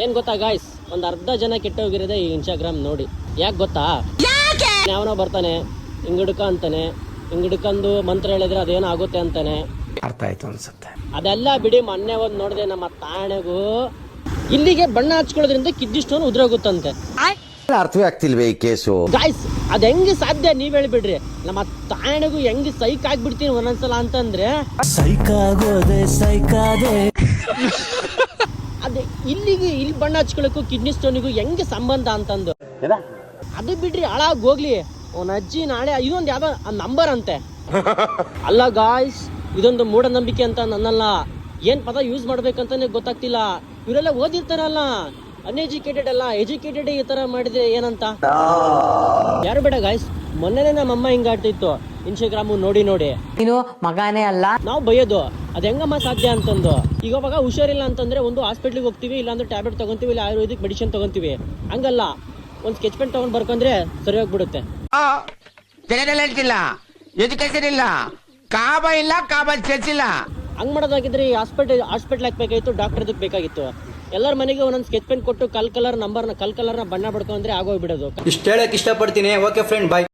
ಏನ್ ಗೊತ್ತಾ ಗಾಯ್ಸ್, ಒಂದ್ ಅರ್ಧ ಜನ ಕೆಟ್ಟೋಗಿರೋದೆ ಈ ಇನ್ಸ್ಟಾಗ್ರಾಮ್ ನೋಡಿ. ಯಾಕೆ ಗೊತ್ತಾ? ಯಾವನೋ ಬರ್ತಾನೆ ಹಿಂಗಿಡ್ಕ ಅಂತಾನೆ, ಹಿಂಗಿಡ್ಕಂದು ಮಂತ್ರ ಹೇಳಿದ್ರೆ ಅದೇನೋ ಆಗುತ್ತೆ ಅಂತಾನೆ. ಅರ್ಥ ಆಯ್ತು ಅನ್ಸುತ್ತೆ. ಅದೆಲ್ಲ ಬಿಡಿ. ಮೊನ್ನೆ ಒಂದ್ ನೋಡಿದೆ, ನಮ್ಮ ತಾಣೆಗೂ ಇಲ್ಲಿಗೆ ಬಣ್ಣ ಹಚ್ಕೊಳ್ಳೋದ್ರಿಂದ ಕಿಡ್ನಿ ಸ್ಟೋನ್ ಉದ್ರೋಗುತ್ತಂತೆ. ಅರ್ಥವೇ ಆಗ್ತಿಲ್ವೇ ಈ ಕೇಸು? ಗಾಯ್ಸ್, ಅದ್ ಹೆಂಗ್ ಸಾಧ್ಯ ನೀವ್ ಹೇಳ್ಬಿಡ್ರಿ. ನಮ್ಮ ತಾಣೆಗೂ ಹೆಂಗ್ ಸೈಕ್ ಆಗ್ಬಿಡ್ತೀನಿ ಒಂದೊಂದ್ಸಲ ಅಂತಂದ್ರೆ, ಅದೇ ಇಲ್ಲಿ ಬಣ್ಣ ಹಚ್ಕೊಳಕ್ಕೂ ಕಿಡ್ನಿ ಸ್ಟೋನಿಗೂ ಹೆಂಗೆ ಸಂಬಂಧ ಅಂತಂದು. ಅದು ಬಿಡ್ರಿ, ಹಾಳಾಗಿ ಹೋಗ್ಲಿ. ಅವನ ಅಜ್ಜಿ ನಾಳೆ ಇದೊಂದು ಯಾವ್ದೋ ನಂಬರ್ ಅಂತೆ. ಅಲ್ಲ ಗಾಯ್ಸ್, ಇದೊಂದು ಮೂಢನಂಬಿಕೆ ಅಂತ ನನ್ನಲ್ಲ. ಏನ್ ಪದ ಯೂಸ್ ಮಾಡ್ಬೇಕಂತಾನೆ ಗೊತ್ತಾಗ್ತಿಲ್ಲ. ಇವರೆಲ್ಲ ಓದಿರ್ತಾರಲ್ಲ, ಅನ್ಎಜುಕೇಟೆಡ್ ಅಲ್ಲ, ಎಜುಕೇಟೆಡ್ ಈ ತರ ಮಾಡಿದ್ರೆ ಏನಂತ ಯಾರು ಬೇಡ ಗಾಯ್ಸ್. ಮೊನ್ನೆನೇ ನಮ್ಮಮ್ಮ ಹಿಂಗಾಡ್ತಿತ್ತು ಇನ್ಸ್ಟಾಗ್ರಾಮು ನೋಡಿ ನೋಡಿ. ನೀನು ಮಗನೇ ಅಲ್ಲ, ನಾವು ಬೈಯೋದು ಅದ್ ಹೆಂಗಮ್ಮ ಸಾಧ್ಯ ಅಂತಂದು. ಈಗ ಅವಾಗ ಹುಷಾರಿಲ್ಲ ಅಂತಂದ್ರೆ ಒಂದು ಹಾಸ್ಪಿಟ್ಲಿಗೆ ಹೋಗ್ತೀವಿ, ಇಲ್ಲಾಂದ್ರೆ ಟ್ಯಾಬ್ಲೆಟ್ ತಗೊಂತೀವಿ, ಇಲ್ಲ ಆಯುರ್ವೇದಿಕ್ ಮೆಡಿಸಿನ್ ತಗೊಂತೀವಿ. ಹಂಗಲ್ಲ, ಒಂದ್ ಸ್ಕೆಚ್ ಪೆನ್ ತಗೊಂಡ್ ಬರ್ಕೊಂಡ್ರೆ ಸರಿ ಹೋಗ್ಬಿಡುತ್ತೆ. ಎಜುಕೇಶನ್ ಇಲ್ಲ, ಕಾಬ ಇಲ್ಲ, ಕಾಬ ಚರ್ಚಿಲ್ಲ. ಹಂಗ್ ಮಾಡೋದಾಗಿದ್ರೆ ಈ ಹಾಸ್ಪಿಟ್ಲ್ ಹಾಕ್ಬೇಕಾಗಿತ್ತು, ಡಾಕ್ಟರ್ ಅದಕ್ಕೆ ಬೇಕಾಗಿತ್ತು. ಎಲ್ಲರ ಮನೆಗೆ ಒಂದೊಂದು ಸ್ಕೆಚ್ ಪೆನ್ ಕೊಟ್ಟು ಕಲ್ ಕಲರ್ನ ಬಣ್ಣ ಬಡ್ಕೊಂಡ್ರೆ ಆಗೋಗ್ಬಿಡೋದು. ಇಷ್ಟ ಹೇಳಕ್ ಇಷ್ಟಪಡ್ತೀನಿ. ಓಕೆ ಫ್ರೆಂಡ್, ಬಾಯ್.